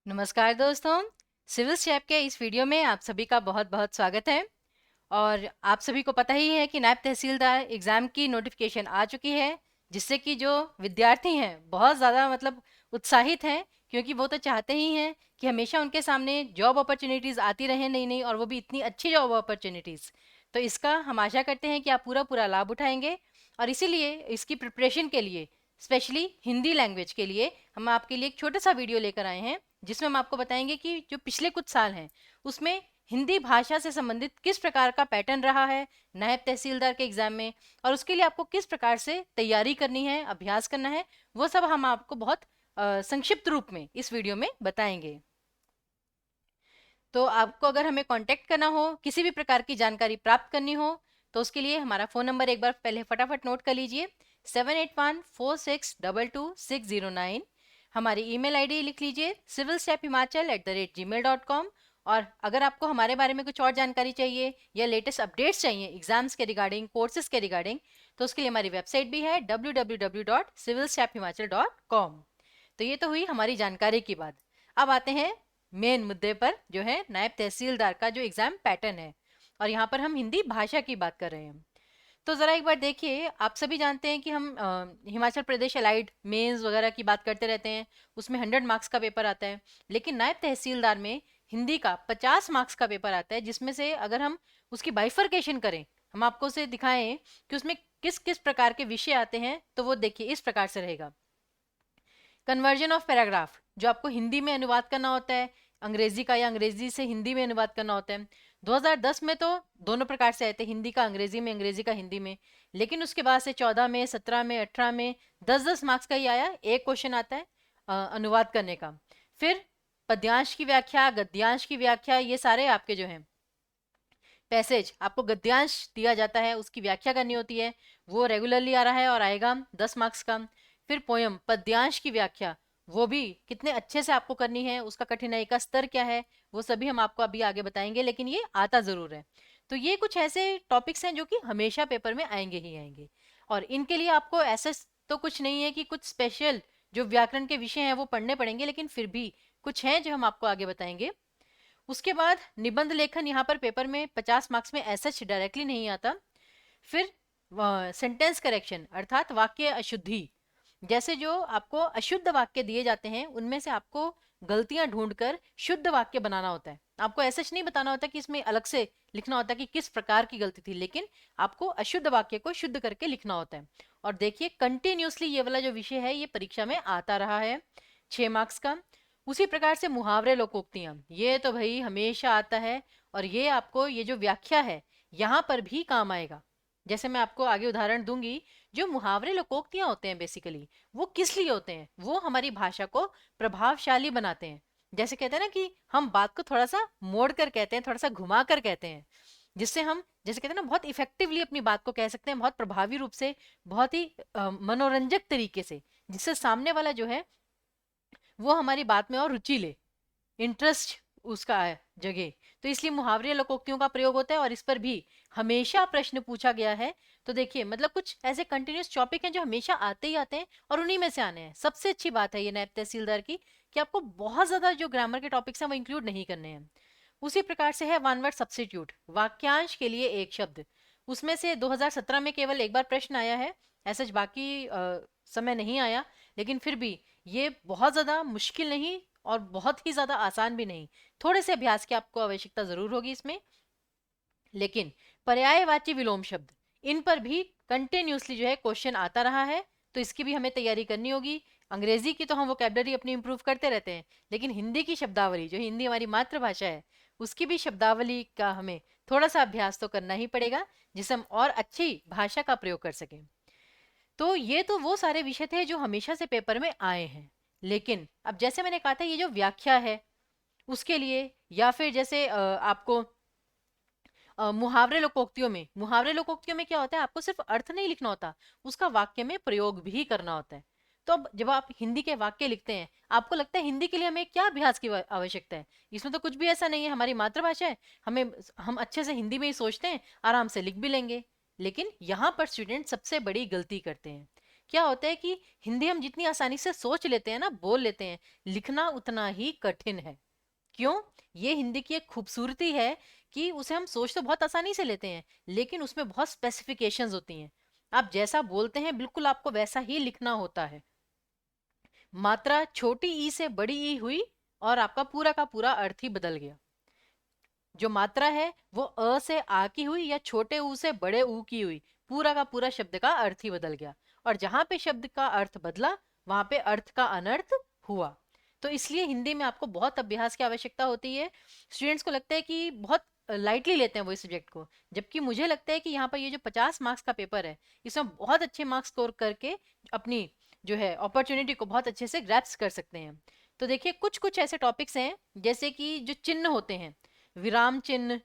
नमस्कार दोस्तों। Civil step के इस वीडियो में आप सभी का बहुत बहुत स्वागत है। और आप सभी को पता ही है कि नायब तहसीलदार एग्ज़ाम की नोटिफिकेशन आ चुकी है, जिससे कि जो विद्यार्थी हैं बहुत ज़्यादा उत्साहित हैं, क्योंकि वो तो चाहते ही हैं कि हमेशा उनके सामने जॉब अपॉर्चुनिटीज़ आती रहें नई नई, और वो भी इतनी अच्छी जॉब अपॉर्चुनिटीज़। तो इसका हम आशा करते हैं कि आप पूरा पूरा लाभ उठाएंगे। और इसीलिए इसकी प्रिपरेशन के लिए, स्पेशली हिंदी लैंग्वेज के लिए, हम आपके लिए एक छोटा सा वीडियो लेकर आए हैं, जिसमें हम आपको बताएंगे कि जो पिछले कुछ साल हैं उसमें हिंदी भाषा से संबंधित किस प्रकार का पैटर्न रहा है नायब तहसीलदार के एग्जाम में, और उसके लिए आपको किस प्रकार से तैयारी करनी है, अभ्यास करना है, वो सब हम आपको बहुत संक्षिप्त रूप में इस वीडियो में बताएंगे। तो आपको अगर हमें कांटेक्ट करना हो, किसी भी प्रकार की जानकारी प्राप्त करनी हो, तो उसके लिए हमारा फ़ोन नंबर एक बार पहले फटाफट नोट कर लीजिए, 7814622609। हमारी ईमेल आईडी लिख लीजिए civilstephimachal@gmail.com। और अगर आपको हमारे बारे में कुछ और जानकारी चाहिए या लेटेस्ट अपडेट्स चाहिए एग्जाम्स के रिगार्डिंग, कोर्सेज के रिगार्डिंग, तो उसके लिए हमारी वेबसाइट भी है www.civilstephimacal.com। तो ये तो हुई हमारी जानकारी की बात। अब आते हैं मेन मुद्दे पर, जो है नायब तहसीलदार का जो एग्जाम पैटर्न है, और यहाँ पर हम हिंदी भाषा की बात कर रहे हैं। तो ज़रा एक बार देखिए, आप सभी जानते हैं कि हम हिमाचल प्रदेश अलाइड मेंस वगैरह की बात करते रहते हैं, उसमें 100 मार्क्स का पेपर आता है। लेकिन नायब तहसीलदार में हिंदी का 50 मार्क्स का पेपर आता है, जिसमें से अगर हम उसकी बाइफरकेशन करें, हम आपको उसे दिखाएं कि उसमें किस किस प्रकार के विषय आते हैं, तो वो देखिए इस प्रकार से रहेगा। कन्वर्जन ऑफ पैराग्राफ, जो आपको हिंदी में अनुवाद करना होता है अंग्रेजी का, या अंग्रेजी से हिंदी में अनुवाद करना होता है। 2010 में तो दोनों प्रकार से आए थे, हिंदी का अंग्रेजी में, अंग्रेजी का हिंदी में। लेकिन उसके बाद से 14 में, 17 में, 18 में 10-10 मार्क्स का ही आया, एक क्वेश्चन आता है अनुवाद करने का। फिर पद्यांश की व्याख्या, गद्यांश की व्याख्या, ये सारे आपके जो हैं पैसेज, आपको गद्यांश दिया जाता है, उसकी व्याख्या करनी होती है, वो रेगुलरली आ रहा है और आएगा 10 मार्क्स का। फिर पोयम, पद्यांश की व्याख्या, वो भी कितने अच्छे से आपको करनी है, उसका कठिनाई का स्तर क्या है, वो सभी हम आपको अभी आगे बताएंगे, लेकिन ये आता ज़रूर है। तो ये कुछ ऐसे टॉपिक्स हैं जो कि हमेशा पेपर में आएंगे ही आएंगे, और इनके लिए आपको ऐसा तो कुछ नहीं है कि कुछ स्पेशल जो व्याकरण के विषय हैं वो पढ़ने पड़ेंगे, लेकिन फिर भी कुछ हैं जो हम आपको आगे बताएंगे। उसके बाद निबंध लेखन, यहाँ पर पेपर में 50 मार्क्स में ऐसा डायरेक्टली नहीं आता। फिर सेंटेंस करेक्शन, अर्थात वाक्य अशुद्धि, जैसे जो आपको अशुद्ध वाक्य दिए जाते हैं उनमें से आपको गलतियां ढूंढकर शुद्ध वाक्य बनाना होता है। आपको ऐसा नहीं बताना होता कि इसमें अलग से लिखना होता कि किस प्रकार की गलती थी, लेकिन आपको अशुद्ध वाक्य को शुद्ध करके लिखना होता है। और देखिए कंटिन्यूसली ये वाला जो विषय है ये परीक्षा में आता रहा है, 6 मार्क्स का। उसी प्रकार से मुहावरे लोकोक्तियां, ये तो भाई हमेशा आता है, और ये आपको ये जो व्याख्या है यहाँ पर भी काम आएगा। जैसे मैं आपको आगे उदाहरण दूंगी। जो मुहावरे लोकोक्तियां होते हैं बेसिकली वो किस लिए होते हैं, वो हमारी भाषा को प्रभावशाली बनाते हैं। जैसे कहते हैं ना कि हम बात को थोड़ा सा मोड़ कर कहते हैं, थोड़ा सा घुमा कर कहते हैं, जिससे हम, जैसे कहते हैं ना, बहुत इफेक्टिवली अपनी बात को कह सकते हैं, बहुत प्रभावी रूप से, बहुत ही मनोरंजक तरीके से, जिससे सामने वाला जो है वो हमारी बात में और रुचि ले, इंटरेस्ट उसका जगह। तो इसलिए मुहावरे लोकोक्तियों का प्रयोग होता है, और इस पर भी हमेशा प्रश्न पूछा गया है। तो देखिए मतलब कुछ ऐसे कंटिन्यूस टॉपिक हैं जो हमेशा आते ही आते हैं, और उन्हीं में से आने हैं। सबसे अच्छी बात है ये नायब तहसीलदार की, कि आपको बहुत ज्यादा जो ग्रामर के टॉपिक्स हैं वो इंक्लूड नहीं करने हैं। उसी प्रकार से है वन वर्ड सब्स्टिट्यूट, वाक्यांश के लिए एक शब्द। उसमें से 2017 में केवल एक बार प्रश्न आया है, ऐसा बाकी समय नहीं आया। लेकिन फिर भी ये बहुत ज़्यादा मुश्किल नहीं और बहुत ही ज़्यादा आसान भी नहीं, थोड़े से अभ्यास की आपको आवश्यकता ज़रूर होगी इसमें। लेकिन पर्यायवाची विलोम शब्द, इन पर भी कंटिन्यूसली जो है क्वेश्चन आता रहा है, तो इसकी भी हमें तैयारी करनी होगी। अंग्रेजी की तो हम वोकेबलरी अपनी इंप्रूव करते रहते हैं, लेकिन हिंदी की शब्दावली, जो हिंदी हमारी मातृभाषा है, उसकी भी शब्दावली का हमें थोड़ा सा अभ्यास तो करना ही पड़ेगा, जिससे हम और अच्छी भाषा का प्रयोग कर सकें। तो ये तो वो सारे विषय थे जो हमेशा से पेपर में आए हैं। लेकिन अब जैसे मैंने कहा था, ये जो व्याख्या है उसके लिए, या फिर जैसे आपको मुहावरे लोकोक्तियों में क्या होता है, आपको सिर्फ अर्थ नहीं लिखना होता, उसका वाक्य में प्रयोग भी करना होता है। तो अब जब आप हिंदी के वाक्य लिखते हैं, आपको लगता है हिंदी के लिए हमें क्या अभ्यास की आवश्यकता है? इसमें तो कुछ भी ऐसा नहीं है, हमारी मातृभाषा है, हमें, हम अच्छे से हिंदी में ही सोचते हैं, आराम से लिख भी लेंगे। लेकिन यहाँ पर स्टूडेंट सबसे बड़ी गलती करते हैं। क्या होता है कि हिंदी हम जितनी आसानी से सोच लेते हैं ना, बोल लेते हैं, लिखना उतना ही कठिन है। क्यों? ये हिंदी की एक खूबसूरती है कि उसे हम सोच तो बहुत आसानी से लेते हैं, लेकिन उसमें बहुत स्पेसिफिकेशंस होती हैं। आप जैसा बोलते हैं बिल्कुल आपको वैसा ही लिखना होता है। मात्रा छोटी ई से बड़ी ई हुई और आपका पूरा का पूरा अर्थ ही बदल गया। जो मात्रा है वो अ से आ की हुई या छोटे ऊ से बड़े ऊ की हुई, पूरा का पूरा शब्द का अर्थ ही बदल गया। और जहां पे शब्द का अर्थ बदला वहां पे अर्थ का अनर्थ हुआ। तो इसलिए हिंदी में आपको बहुत अभ्यास की आवश्यकता होती है। स्टूडेंट्स को लगता है कि बहुत लाइटली लेते हैं वो इस सब्जेक्ट को, जबकि मुझे लगता है कि यहाँ पर ये जो 50 मार्क्स का पेपर है, इसमें बहुत अच्छे मार्क्स स्कोर करके अपनी जो है अपॉर्चुनिटी को बहुत अच्छे से ग्रैप्स कर सकते हैं। तो देखिए कुछ कुछ ऐसे टॉपिक्स हैं, जैसे कि जो चिन्ह होते हैं, विराम चिन्ह,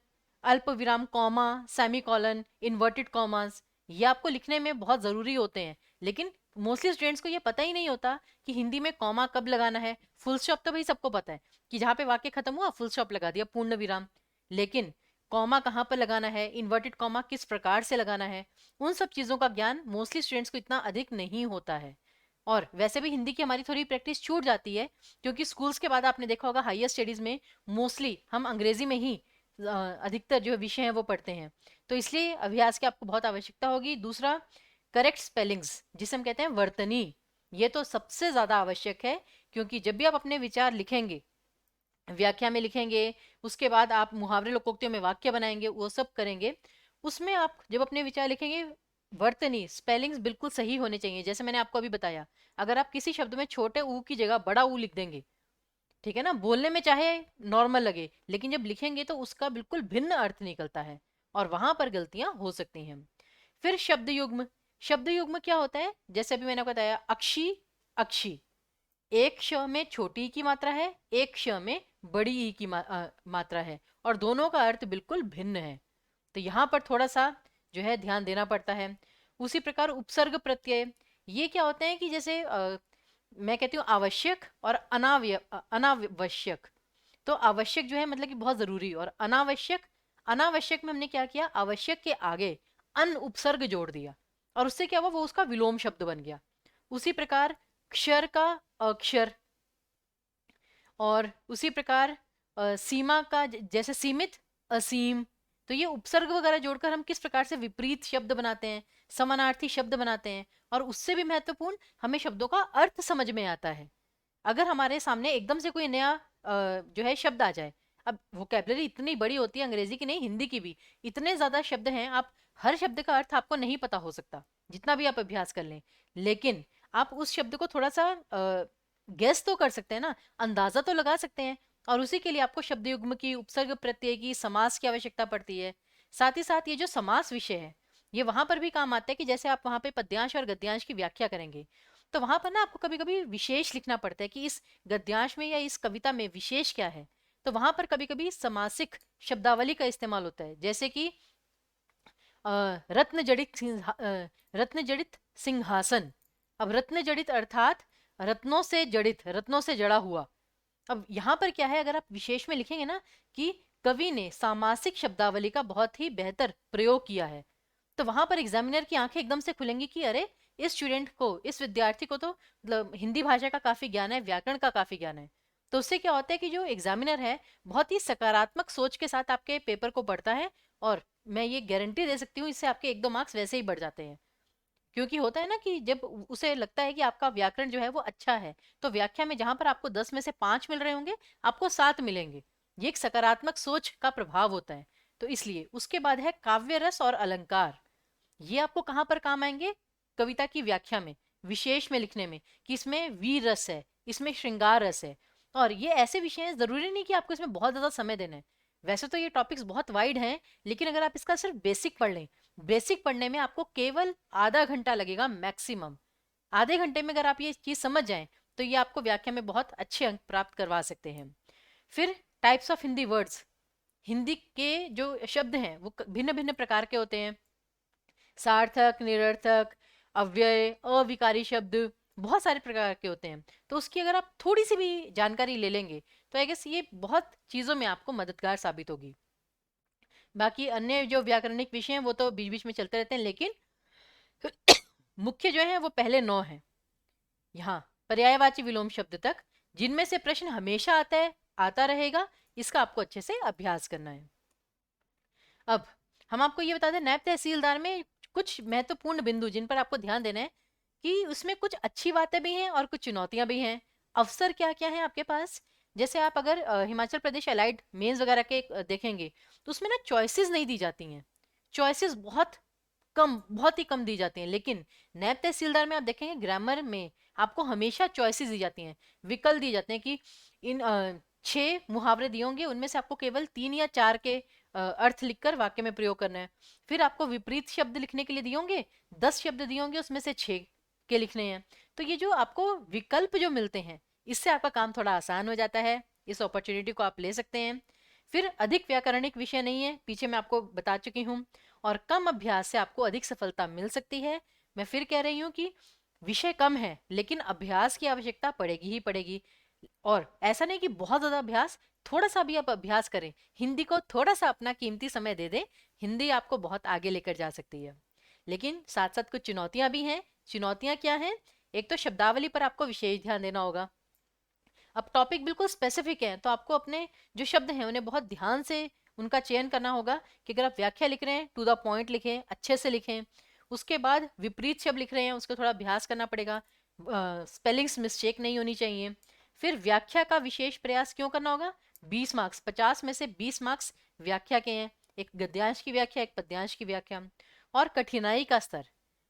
अल्प विराम, कॉमा, सेमीकोलन, इन्वर्टेड कॉमास, ये आपको लिखने में बहुत ज़रूरी होते हैं। लेकिन मोस्टली स्टूडेंट्स को ये पता ही नहीं होता कि हिंदी में कॉमा कब लगाना है। फुल स्टॉप तो भाई सबको पता है कि जहाँ पे वाक्य खत्म हुआ फुल स्टॉप लगा दिया, पूर्ण विराम। लेकिन कॉमा कहाँ पर लगाना है, इन्वर्टेड कॉमा किस प्रकार से लगाना है, उन सब चीज़ों का ज्ञान मोस्टली स्टूडेंट्स को इतना अधिक नहीं होता है। और वैसे भी हिंदी की हमारी थोड़ी प्रैक्टिस छूट जाती है, क्योंकि स्कूल्स के बाद आपने देखा होगा हायर स्टडीज में मोस्टली हम अंग्रेजी में ही अधिकतर जो विषय हैं वो पढ़ते हैं। तो इसलिए अभ्यास की आपको बहुत आवश्यकता होगी। दूसरा, करेक्ट स्पेलिंग्स जिसे हम कहते हैं वर्तनी, ये तो सबसे ज़्यादा आवश्यक है, क्योंकि जब भी आप अपने विचार लिखेंगे, व्याख्या में लिखेंगे, उसके बाद आप मुहावरे लोकोक्तियों में वाक्य बनाएंगे, वो सब करेंगे, उसमें आप जब अपने विचार लिखेंगे, वर्तनी स्पेलिंग्स बिल्कुल सही होने चाहिए। जैसे मैंने आपको अभी बताया, अगर आप किसी शब्द में छोटे ऊ की जगह बड़ा ऊ लिख देंगे, ठीक है ना, बोलने में चाहे नॉर्मल लगे, लेकिन जब लिखेंगे तो उसका बिल्कुल भिन्न अर्थ निकलता है, और वहां पर गलतियां हो सकती हैं। फिर शब्द युग्म। शब्द युग्म क्या होता है? जैसे अभी मैंने आपको बताया, अक्षी, अक्षी, एक श में छोटी ई की मात्रा है, एक श में बड़ी ई की मात्रा है, और दोनों का अर्थ बिल्कुल भिन्न है। तो यहाँ पर थोड़ा सा जो है ध्यान देना पड़ता है। उसी प्रकार उपसर्ग प्रत्यय, ये क्या होते हैं कि जैसे मैं कहती हूँ आवश्यक और अनावश्यक। तो आवश्यक जो है मतलब कि बहुत जरूरी, और अनावश्यक, अनावश्यक में हमने क्या किया, आवश्यक के आगे अन उपसर्ग जोड़ दिया, और उससे क्या हुआ, वो उसका विलोम शब्द बन गया। उसी प्रकार क्षर का अक्षर, और उसी प्रकार सीमा का जैसे सीमित, असीम। तो ये उपसर्ग वगैरह जोड़कर हम किस प्रकार से विपरीत शब्द बनाते हैं, समानार्थी शब्द बनाते हैं, और उससे भी महत्वपूर्ण, हमें शब्दों का अर्थ समझ में आता है। अगर हमारे सामने एकदम से कोई नया जो है शब्द आ जाए, अब वोकैबुलरी इतनी बड़ी होती है अंग्रेजी की नहीं, हिंदी की भी इतने ज्यादा शब्द हैं, आप हर शब्द का अर्थ आपको नहीं पता हो सकता जितना भी आप अभ्यास कर लें। लेकिन आप उस शब्द को थोड़ा सा गेस तो कर सकते हैं ना, अंदाजा तो लगा सकते हैं, और उसी के लिए आपको शब्द युग्म की, उपसर्ग प्रत्यय की, समास की आवश्यकता पड़ती है। साथ ही साथ ये जो समास विषय है, ये वहां पर भी काम आता है कि जैसे आप वहां पे पद्यांश और गद्यांश की व्याख्या करेंगे, तो वहां पर ना आपको कभी कभी विशेष लिखना पड़ता है कि इस गद्यांश में या इस कविता में विशेष क्या है। तो वहां पर कभी कभी समासिक शब्दावली का इस्तेमाल होता है, जैसे कि रत्न जड़ित रत्न जड़ित सिंहासन। अब रत्न जड़ित अर्थात रत्नों से जड़ित, रत्नों से जड़ा हुआ। अब यहाँ पर क्या है, अगर आप विशेष में लिखेंगे ना कि कवि ने सामासिक शब्दावली का बहुत ही बेहतर प्रयोग किया है, तो वहां पर एग्जामिनर की आंखें एकदम से खुलेंगी कि अरे, इस स्टूडेंट को, इस विद्यार्थी को तो मतलब हिंदी भाषा का काफी ज्ञान है, व्याकरण का काफी ज्ञान है। तो उससे क्या होता है कि जो एग्जामिनर है बहुत ही सकारात्मक सोच के साथ आपके पेपर को पढ़ता है, और मैं ये गारंटी दे सकती हूँ इससे आपके 1-2 मार्क्स वैसे ही बढ़ जाते हैं। क्योंकि होता है ना कि जब उसे लगता है कि आपका व्याकरण जो है वो अच्छा है, तो व्याख्या में जहां पर आपको 10 में से 5 मिल रहे होंगे, आपको 7 मिलेंगे। ये एक सकारात्मक सोच का प्रभाव होता है। तो इसलिए उसके बाद है काव्य रस और अलंकार। ये आपको कहाँ पर काम आएंगे? कविता की व्याख्या में, विशेष में लिखने में, कि इसमें वीर रस है, इसमें श्रृंगार रस है। और ये ऐसे विषय हैं, जरूरी नहीं कि आपको इसमें बहुत ज्यादा समय देना है। वैसे तो ये टॉपिक्स बहुत वाइड हैं, लेकिन अगर आप इसका सिर्फ बेसिक पढ़ लें, बेसिक पढ़ने में आपको केवल आधा घंटा लगेगा मैक्सिमम। आधे घंटे में अगर आप ये चीज समझ जाएं, तो ये आपको व्याख्या में बहुत अच्छे अंक प्राप्त करवा सकते हैं। फिर types of Hindi words. Hindi के जो शब्द हैं वो भिन्न भिन्न प्रकार के होते हैं, सार्थक, निरर्थक, अव्यय, अविकारी शब्द, बहुत सारे प्रकार के होते हैं। तो उसकी अगर आप थोड़ी सी भी जानकारी ले लेंगे, तो आई गेस ये बहुत चीज़ों में आपको मददगार साबित होगी। बाकी अन्य जो व्याकरणिक विषय हैं वो तो बीच बीच में चलते रहते हैं, लेकिन मुख्य जो है वो पहले 9 हैं यहाँ पर्यायवाची विलोम शब्द तक, जिनमें से प्रश्न हमेशा आता है, आता रहेगा। इसका आपको अच्छे से अभ्यास करना है। अब हम आपको ये बता दें, नायब तहसीलदार में कुछ महत्वपूर्ण बिंदु जिन पर आपको ध्यान देना है कि उसमें कुछ अच्छी बातें भी हैं और कुछ चुनौतियां भी हैं। अवसर क्या क्या है आपके पास, जैसे आप अगर हिमाचल प्रदेश अलाइड मेंस वगैरह के देखेंगे तो उसमें ना चॉइसेस नहीं दी जाती हैं। चॉइसेस बहुत कम, बहुत ही कम दी जाती हैं। लेकिन नायब तहसीलदार में आप देखेंगे ग्रामर में आपको हमेशा चॉइसेस दी जाती हैं, विकल्प दिए जाते हैं कि इन 6 मुहावरे दिए होंगे, उनमें से आपको केवल 3 या 4 के अर्थ लिखकर वाक्य में प्रयोग करना है। फिर आपको विपरीत शब्द लिखने के लिए दिए होंगे, 10 शब्द दिए होंगे, उसमें से 6 के लिखने हैं। तो ये जो आपको विकल्प जो मिलते हैं, इससे आपका काम थोड़ा आसान हो जाता है। इस अपॉर्चुनिटी को आप ले सकते हैं। फिर अधिक व्याकरणिक विषय नहीं है, पीछे मैं आपको बता चुकी हूँ। और कम अभ्यास से आपको अधिक सफलता मिल सकती है। मैं फिर कह रही हूँ कि विषय कम है लेकिन अभ्यास की आवश्यकता पड़ेगी ही पड़ेगी। और ऐसा नहीं कि बहुत ज्यादा अभ्यास, थोड़ा सा भी आप अभ्यास करें, हिंदी को थोड़ा सा अपना कीमती समय दे दें, हिंदी आपको बहुत आगे लेकर जा सकती है। लेकिन साथ साथ कुछ चुनौतियां भी हैं। चुनौतियां क्या हैं? एक तो शब्दावली पर आपको विशेष ध्यान देना होगा। अब टॉपिक बिल्कुल स्पेसिफिक है तो आपको अपने जो शब्द हैं उन्हें बहुत ध्यान से उनका चयन करना होगा कि अगर आप व्याख्या लिख रहे हैं टू द पॉइंट लिखें, अच्छे से लिखें। उसके बाद विपरीत शब्द लिख रहे हैं उसको थोड़ा अभ्यास करना पड़ेगा, स्पेलिंग्स मिस्टेक नहीं होनी चाहिए। फिर व्याख्या का विशेष प्रयास क्यों करना होगा? 20 मार्क्स, 50 में से 20 मार्क्स व्याख्या के हैं, एक गद्यांश की व्याख्या, एक पद्यांश की व्याख्या। और कठिनाई का स्तर,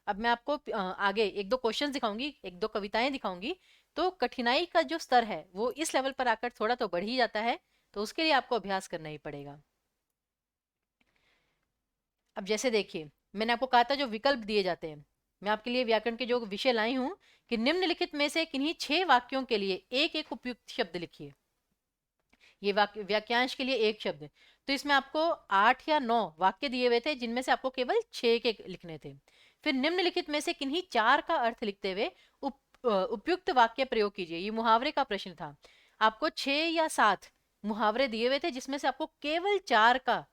अब मैं आपको आगे एक दो क्वेश्चन दिखाऊंगी, एक दो कविताएं दिखाऊंगी, तो कठिनाई का जो स्तर है वो इस लेवल पर आकर थोड़ा तो बढ़ ही जाता है, तो उसके लिए आपको अभ्यास करना ही पड़ेगा। अब जैसे देखिए, मैंने आपको कहा था जो विकल्प दिए जाते हैं, मैं आपके लिए व्याकरण के जो विषय लाई हूं कि निम्नलिखित में से किन्हीं 6 वाक्यों के लिए एक एक उपयुक्त शब्द लिखिए। ये वाक्य वाक्यांश के लिए एक शब्द, तो इसमें आपको 8 या 9 वाक्य दिए हुए थे जिनमें से आपको केवल 6 के लिखने थे। फिर निम्नलिखित में से किन्हीं 4 का अर्थ लिखते हुए उपयुक्त वाक्य प्रयोग कीजिए। ये मुहावरे का प्रश्न था। आपको 6 या 7 मुहावरे दिए हुए थे जिसमें से आपको केवल 4 का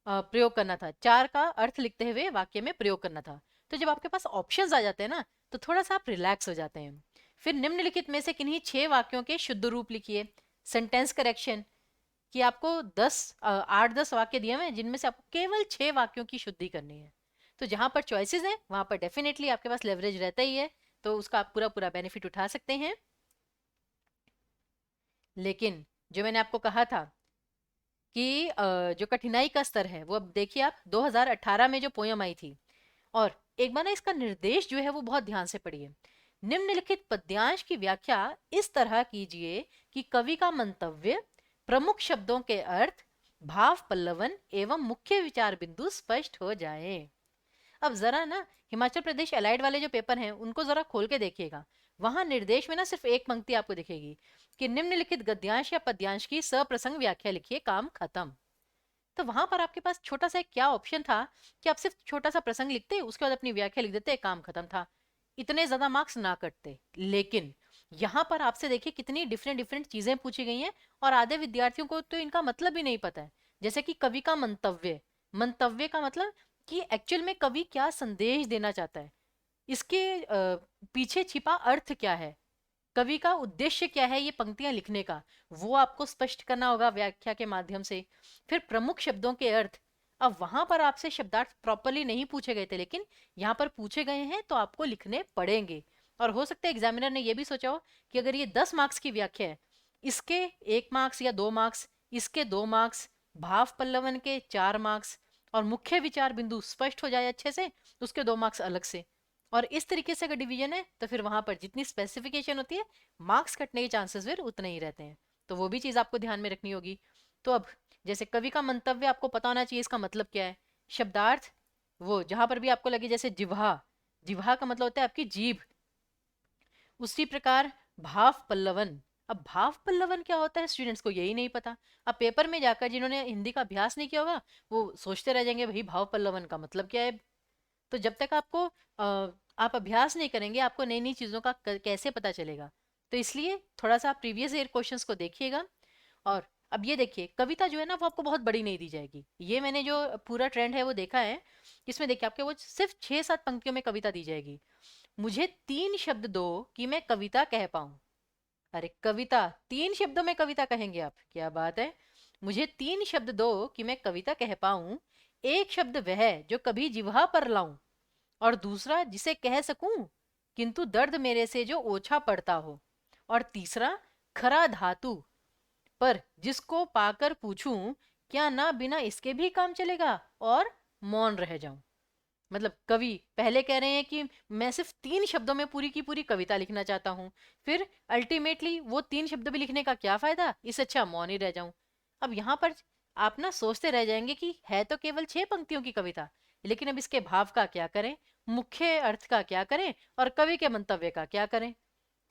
प्रयोग करना था, 4 का अर्थ लिखते हुए वाक्य में प्रयोग करना था। तो जब आपके पास ऑप्शंस आ जाते हैं ना तो थोड़ा सा आप रिलैक्स हो जाते हैं। फिर निम्नलिखित में से किन्हीं 6 वाक्यों के शुद्ध रूप लिखिए। सेंटेंस करेक्शन, कि आपको 8-10 वाक्य दिए हुए हैं जिनमें से आपको केवल 6 वाक्यों की शुद्धि करनी है। तो जहां पर चॉइसेस हैं वहां पर डेफिनेटली आपके पास लेवरेज रहता ही है, तो उसका आप पूरा पूरा बेनिफिट उठा सकते हैं। लेकिन जो मैंने आपको कहा था कि जो कठिनाई का स्तर है वो अब देखिए आप 2018 में जो पोयम आई थी, और एक बार ना इसका निर्देश जो है वो बहुत ध्यान से पढ़िए। निम्नलिखित पद्यांश की व्याख्या इस तरह कीजिए कि कवि का मंतव्य, प्रमुख शब्दों के अर्थ, भाव पल्लवन एवं मुख्य विचार बिंदु स्पष्ट हो जाए। अब जरा ना हिमाचल प्रदेश अलाइड वाले जो पेपर हैं उनको जरा खोल के देखिएगा। वहां निर्देश में ना सिर्फ एक पंक्ति आपको दिखेगी कि निम्नलिखित गद्यांश या पद्यांश की सप्रसंग व्याख्या लिखिए, काम खत्म। तो वहां पर आपके पास छोटा सा एक क्या ऑप्शन था कि आप सिर्फ छोटा सा प्रसंग लिखते, उसके बाद अपनी व्याख्या लिख देते, काम खत्म था, इतने ज्यादा मार्क्स ना कटते। लेकिन यहाँ पर आपसे देखिए कितनी डिफरेंट डिफरेंट चीजें पूछी गई हैं, और आधे विद्यार्थियों को तो इनका मतलब ही नहीं पता है। जैसे कि कवि का मंतव्य, मंतव्य का मतलब कि एक्चुअल में कवि क्या संदेश देना चाहता है, इसके पीछे छिपा अर्थ क्या है, कवि का उद्देश्य क्या है ये पंक्तियां लिखने का, वो आपको स्पष्ट करना होगा व्याख्या के माध्यम से। फिर प्रमुख शब्दों के अर्थ, अब वहां पर आपसे शब्दार्थ प्रॉपरली नहीं पूछे गए थे लेकिन यहाँ पर पूछे गए हैं तो आपको लिखने पड़ेंगे। और हो सकता है एग्जामिनर ने ये भी सोचा हो कि अगर ये 10 मार्क्स की व्याख्या है, इसके 1 मार्क्स या 2 मार्क्स, इसके 2 मार्क्स, भाव पल्लवन के 4 मार्क्स, और मुख्य विचार बिंदु स्पष्ट हो जाए अच्छे से, उसके 2 मार्क्स अलग से। और इस तरीके से अगर डिवीजन है तो फिर वहां पर जितनी स्पेसिफिकेशन होती है, मार्क्स कटने के चांसेस फिर उतने ही रहते हैं। तो वो भी चीज आपको ध्यान में रखनी होगी। तो अब जैसे कवि का मंतव्य आपको पता होना चाहिए इसका मतलब क्या है। शब्दार्थ, वो जहां पर भी आपको लगे, जैसे जिह्वा, जिह्वा का मतलब होता है आपकी जीभ। उसी प्रकार भाव पल्लवन, अब भाव पल्लवन क्या होता है स्टूडेंट्स को यही नहीं पता। अब पेपर में जाकर जिन्होंने हिंदी का अभ्यास नहीं किया होगा वो सोचते रह जाएंगे भाई भाव पल्लवन का मतलब क्या है। तो जब तक आपको आप अभ्यास नहीं करेंगे आपको नई नई चीज़ों का कैसे पता चलेगा। तो इसलिए थोड़ा सा आप प्रीवियस ईयर क्वेश्चंस को देखिएगा, और अब ये देखिए, कविता जो है ना वो आपको बहुत बड़ी नहीं दी जाएगी। ये मैंने जो पूरा ट्रेंड है वो देखा है, इसमें देखिए आपके वो सिर्फ 6-7 पंक्तियों में कविता दी जाएगी। मुझे 3 शब्द दो कि मैं कविता कह पाऊं। अरे कविता, 3 शब्दों में कविता कहेंगे आप, क्या बात है। मुझे 3 शब्द दो कि मैं कविता कह पाऊं, एक शब्द वह जो कभी जिह्वा पर लाऊं, और दूसरा जिसे कह सकूं किंतु दर्द मेरे से जो ओछा पड़ता हो, और तीसरा खरा धातु पर जिसको पाकर पूछूं क्या ना बिना इसके भी काम चलेगा, और मौन रह जाऊं। मतलब कवि पहले कह रहे हैं कि मैं सिर्फ 3 शब्दों में पूरी की पूरी कविता लिखना चाहता हूँ, फिर अल्टीमेटली वो 3 शब्द भी लिखने का क्या फायदा, इससे अच्छा मौन ही रह जाऊं। अब यहाँ पर आप ना सोचते रह जाएंगे कि है तो केवल 6 पंक्तियों की कविता, लेकिन अब इसके भाव का क्या करें, मुख्य अर्थ का क्या करें, और कवि के मंतव्य का क्या करें।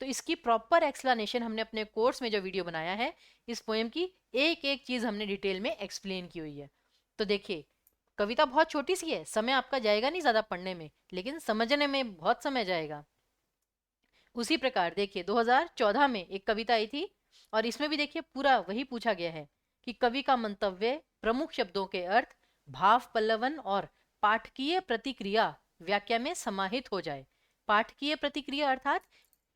तो इसकी प्रॉपर एक्सप्लेनेशन हमने अपने कोर्स में जो वीडियो बनाया है, इस पोएम की एक एक चीज हमने डिटेल में एक्सप्लेन की हुई है। तो देखिए, कविता बहुत छोटी सी है, समय आपका जाएगा नहीं ज्यादा पढ़ने में, लेकिन समझने में बहुत समय जाएगा। उसी प्रकार देखिए 2014 में एक कविता आई थी, और इसमें भी देखिए पूरा वही पूछा गया है कि कवि का मंतव्य प्रमुख शब्दों के अर्थ, भाव पल्लवन और पाठकीय प्रतिक्रिया व्याख्या में समाहित हो जाए। पाठकीय प्रतिक्रिया अर्थात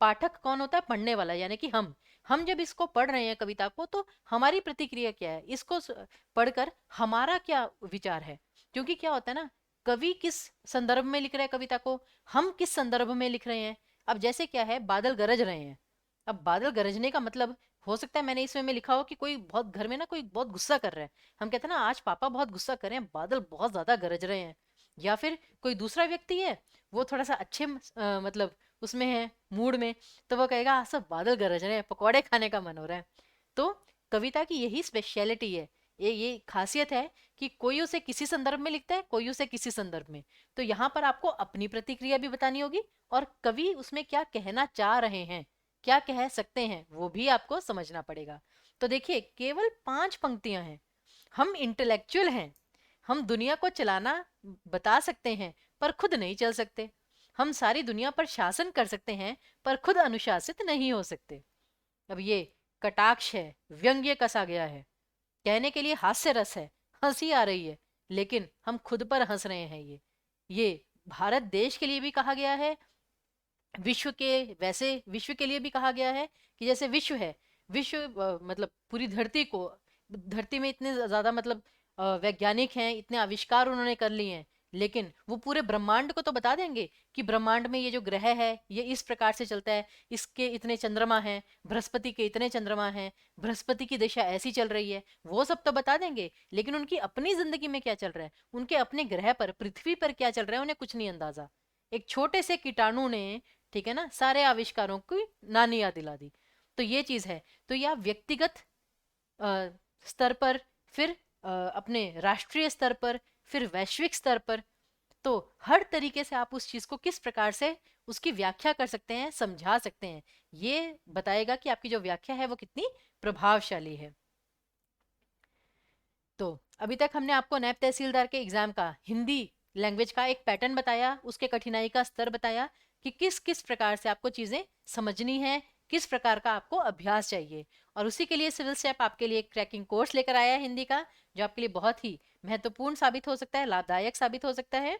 पाठक कौन होता है, पढ़ने वाला, यानी कि हम जब इसको पढ़ रहे हैं कविता को, तो हमारी प्रतिक्रिया क्या है, इसको पढ़कर हमारा क्या विचार है। क्योंकि क्या होता है ना, कवि किस संदर्भ में लिख रहा है कविता को, हम किस संदर्भ में लिख रहे हैं। अब जैसे क्या है, बादल गरज रहे हैं, अब बादल गरजने का मतलब हो सकता है मैंने इसमें में लिखा हो कि कोई बहुत घर में ना कोई बहुत गुस्सा कर रहा है, हम कहते हैं ना आज पापा बहुत गुस्सा कर रहे हैं, बादल बहुत ज्यादा गरज रहे हैं। या फिर कोई दूसरा व्यक्ति है, वो थोड़ा सा अच्छे मतलब उसमें है, मूड में, तो वो कहेगा सब बादल गरज रहे हैं, पकौड़े खाने का मन हो रहा है। तो कविता की यही स्पेशलिटी है, ये खासियत है कि कोई उसे किसी संदर्भ में लिखता है, कोई उसे किसी संदर्भ में। तो यहाँ पर आपको अपनी प्रतिक्रिया भी बतानी होगी, और कवि उसमें क्या कहना चाह रहे हैं, क्या कह सकते हैं, वो भी आपको समझना पड़ेगा। तो देखिए केवल 5 पंक्तियां हैं, हम इंटेलेक्चुअल हैं, हम दुनिया को चलाना बता सकते हैं पर खुद नहीं चल सकते, हम सारी दुनिया पर शासन कर सकते हैं पर खुद अनुशासित नहीं हो सकते। अब ये कटाक्ष है, व्यंग्य कसा गया है, कहने के लिए हास्य रस है, हंसी आ रही है, लेकिन हम खुद पर हंस रहे हैं। ये भारत देश के लिए भी कहा गया है, विश्व के, वैसे विश्व के लिए भी कहा गया है कि जैसे विश्व है, विश्व मतलब पूरी धरती को, धरती में इतने ज्यादा मतलब वैज्ञानिक हैं, इतने आविष्कार उन्होंने कर लिए हैं, लेकिन वो पूरे ब्रह्मांड को तो बता देंगे कि ब्रह्मांड में ये जो ग्रह है ये इस प्रकार से चलता है, इसके इतने चंद्रमा हैं, बृहस्पति के इतने चंद्रमा हैं, बृहस्पति की दिशा ऐसी चल रही है, वो सब तो बता देंगे, लेकिन उनकी अपनी जिंदगी में क्या चल रहा है, उनके अपने ग्रह पर, पृथ्वी पर क्या चल रहा है, उन्हें कुछ नहीं अंदाजा। एक छोटे से कीटाणु ने, ठीक है ना, सारे आविष्कारों की नानी याद दिला दी। तो ये चीज है। तो या व्यक्तिगत स्तर पर, फिर अपने राष्ट्रीय स्तर पर, फिर वैश्विक स्तर पर, तो हर तरीके से आप उस चीज को किस प्रकार से उसकी व्याख्या कर सकते हैं, समझा सकते हैं, ये बताएगा कि आपकी जो व्याख्या है वो कितनी प्रभावशाली है। तो अभी तक हमने आपको नायब तहसीलदार के एग्जाम का हिंदी लैंग्वेज का एक पैटर्न बताया, उसके कठिनाई का स्तर बताया कि किस किस प्रकार से आपको चीजें समझनी है, किस प्रकार का आपको अभ्यास चाहिए। और उसी के लिए सिविल स्टेप आपके लिए एक ट्रैकिंग कोर्स लेकर आया है हिंदी का, जो आपके लिए बहुत ही महत्वपूर्ण साबित हो सकता है, लाभदायक साबित हो सकता है।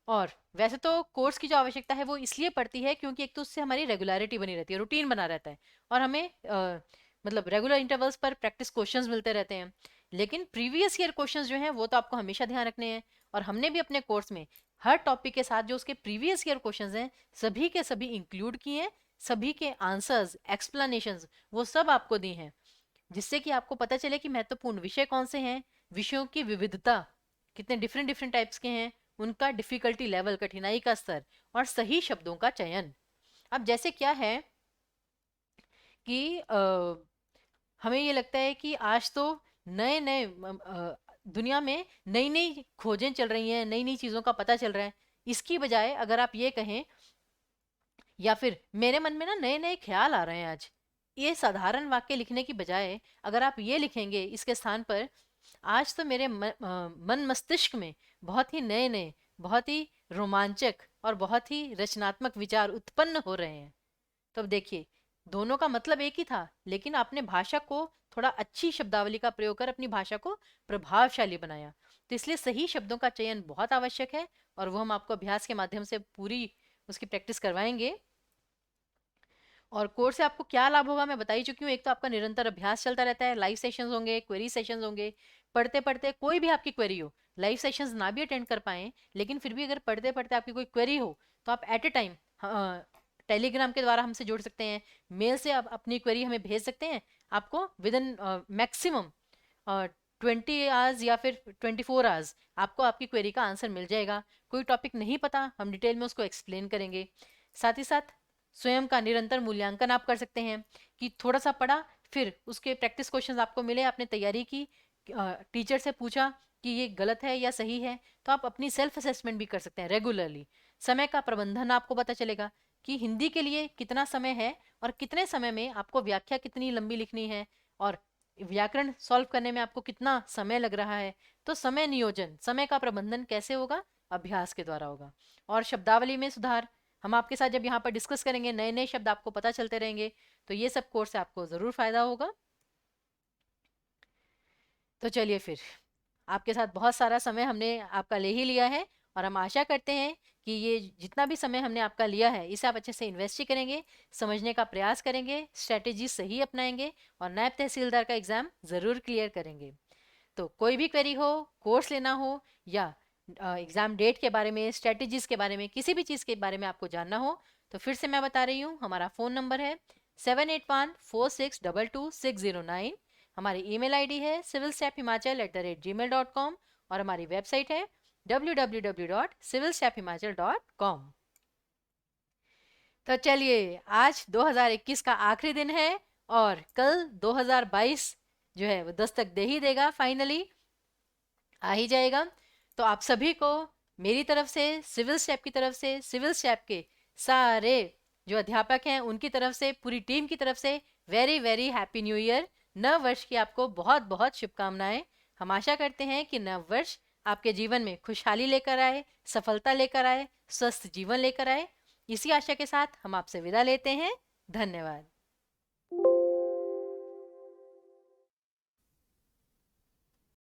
और वैसे तो कोर्स की जो आवश्यकता है वो इसलिए पड़ती है क्योंकि एक तो उससे हमारी रेगुलरिटी बनी रहती है, रूटीन बना रहता है, और हमें मतलब रेगुलर इंटरवल्स पर प्रैक्टिस क्वेश्चंस मिलते रहते हैं। लेकिन प्रीवियस ईयर क्वेश्चंस जो हैं वो तो आपको हमेशा ध्यान रखने हैं, और हमने भी अपने कोर्स में हर टॉपिक के साथ जो उसके प्रीवियस ईयर क्वेश्चंस हैं सभी के सभी इंक्लूड किए हैं, सभी के आंसर्स, एक्सप्लेनेशंस वो सब आपको दी हैं, जिससे कि आपको पता चले कि महत्वपूर्ण विषय कौन से हैं, विषयों की विविधता, कितने डिफरेंट डिफरेंट टाइप्स के हैं, उनका डिफिकल्टी लेवल, कठिनाई का स्तर, और सही शब्दों का चयन। अब जैसे क्या है कि हमें ये लगता है कि आज तो नए नए दुनिया में नई नई खोजें चल रही हैं, नई नई चीज़ों का पता चल रहा है। इसकी बजाय अगर आप ये कहें, या फिर मेरे मन में ना नए नए ख्याल आ रहे हैं आज, ये साधारण वाक्य लिखने की बजाय अगर आप ये लिखेंगे इसके स्थान पर, आज तो मेरे मन मस्तिष्क में बहुत ही नए नए, बहुत ही रोमांचक और बहुत ही रचनात्मक विचार उत्पन्न हो रहे हैं। तो अब देखिए, दोनों का मतलब एक ही था, लेकिन आपने भाषा को थोड़ा अच्छी शब्दावली का प्रयोग कर अपनी भाषा को प्रभावशाली बनाया। तो इसलिए सही शब्दों का चयन बहुत आवश्यक है, और वो हम आपको अभ्यास के माध्यम से पूरी उसकी प्रैक्टिस करवाएंगे। और कोर्स से आपको क्या लाभ होगा मैं बता ही चुकी हूँ। एक तो आपका निरंतर अभ्यास चलता रहता है, लाइव सेशंस होंगे, क्वेरी सेशंस होंगे। पढ़ते पढ़ते कोई भी आपकी क्वेरी हो, लाइव सेशंस ना भी अटेंड कर पाए लेकिन फिर भी अगर पढ़ते पढ़ते आपकी कोई क्वेरी हो, तो आप एट ए टाइम टेलीग्राम के द्वारा हमसे जुड़ सकते हैं, मेल से आप अपनी क्वेरी हमें भेज सकते हैं। आपको विद इन मैक्सिमम 20 आवर्स या फिर 24 आवर्स आपको आपकी क्वेरी का आंसर मिल जाएगा। कोई टॉपिक नहीं पता, हम डिटेल में उसको एक्सप्लेन करेंगे। साथ ही साथ स्वयं का निरंतर मूल्यांकन आप कर सकते हैं कि थोड़ा सा पढ़ा, फिर उसके प्रैक्टिस क्वेश्चंस आपको मिले, आपने तैयारी की, टीचर से पूछा कि ये गलत है या सही है, तो आप अपनी सेल्फ असेसमेंट भी कर सकते हैं रेगुलरली। समय का प्रबंधन आपको पता चलेगा कि हिंदी के लिए कितना समय है और कितने समय में आपको व्याख्या कितनी लंबी लिखनी है, और व्याकरण सॉल्व करने में आपको कितना समय लग रहा है। तो समय नियोजन, समय का प्रबंधन कैसे होगा? अभ्यास के द्वारा होगा। और शब्दावली में सुधार हम आपके साथ जब यहाँ पर डिस्कस करेंगे, नए नए शब्द आपको पता चलते रहेंगे। तो ये सब कोर्स से आपको ज़रूर फायदा होगा। तो चलिए फिर, आपके साथ बहुत सारा समय हमने आपका ले ही लिया है, और हम आशा करते हैं कि ये जितना भी समय हमने आपका लिया है इसे आप अच्छे से इन्वेस्ट ही करेंगे, समझने का प्रयास करेंगे, स्ट्रेटेजी सही अपनाएंगे, और नायब तहसीलदार का एग्ज़ाम ज़रूर क्लियर करेंगे। तो कोई भी क्वेरी हो, कोर्स लेना हो, या एग्ज़ाम डेट के बारे में, स्ट्रेटजीज के बारे में, किसी भी चीज़ के बारे में आपको जानना हो, तो फिर से मैं बता रही हूँ, हमारा फ़ोन नंबर है 7814622609। हमारी ईमेल आईडी है civilstaffhimachal@gmail.com, और हमारी वेबसाइट है www.civilstaffhimachal.com। तो चलिए, आज 2021 का आखिरी दिन है, और कल 2022 जो है वो दस्तक दे ही देगा, फाइनली आ ही जाएगा। तो आप सभी को मेरी तरफ से, सिविल स्टैफ की तरफ से, सिविल स्टैफ के सारे जो अध्यापक हैं उनकी तरफ से, पूरी टीम की तरफ से very very happy new year. नव वर्ष की आपको बहुत बहुत शुभकामनाएं। हम आशा करते हैं कि नव वर्ष आपके जीवन में खुशहाली लेकर आए, सफलता लेकर आए, स्वस्थ जीवन लेकर आए। इसी आशा के साथ हम आपसे विदा लेते हैं। धन्यवाद।